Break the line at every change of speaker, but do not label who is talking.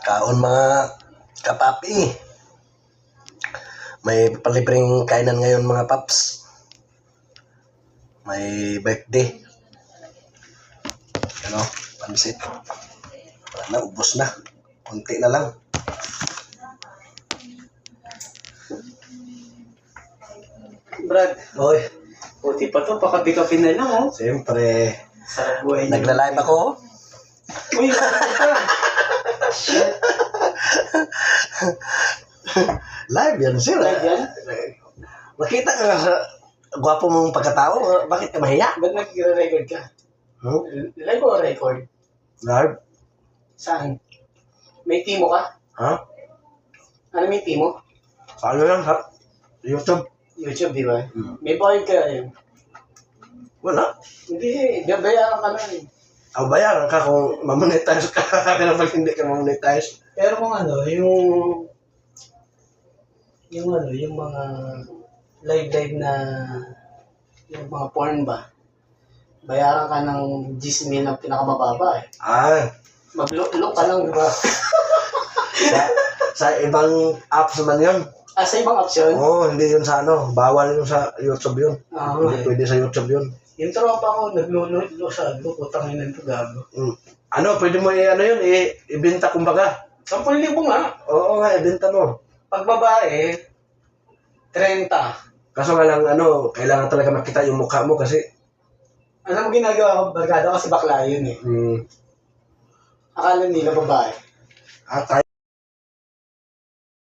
Kaon mga kapapi. May palibreng kainan ngayon mga paps. May birthday. Ano? Pansit. Wala na, ubos na. Kunti na lang.
Brad,
Oy,
puti pa to, pakabikapin na lang, oh.
siyempre.
Sarap buhay niya.
Nagla-live ako.
Uy,
Live yan, sir.
Live yan?
Makita ka nga sa gwapo mong pagkatao. Bakit ka mahiya?
ba't nag-record ka? Live o record?
Live?
Saan? May timo ka?
Ha?
Ano may timo?
Ano lang sa YouTube?
YouTube, di ba?
Hmm.
May bayad ka yun.
Wala.
Hindi, babayaran ka na eh.
Ang bayaran ka kung mamonetize ka. Pero pag hindi ka mamonetize.
Pero kung ano, yung mga live na yung mga porn ba? Bayaran ka ng 10,000 na pinakamababa eh. Mag-look ka lang, di ba?
Sa ibang apps naman yun.
Sa ibang option?
Oo, hindi yun sa ano. Bawal yun sa YouTube yun. Hindi pwede sa YouTube yun.
Yung tropa ko, naglulot sa putang ina nito gago.
Ano, pwede mo yun, ibenta kumbaga.
10,000 nga.
Oo nga, ibenta mo.
Pag babae, 30.
Kaso nga lang, kailangan talaga makita yung mukha mo kasi
Ano mo ginagawa ko? Barkada kasi bakla yun eh. Akala nila babae.
tayo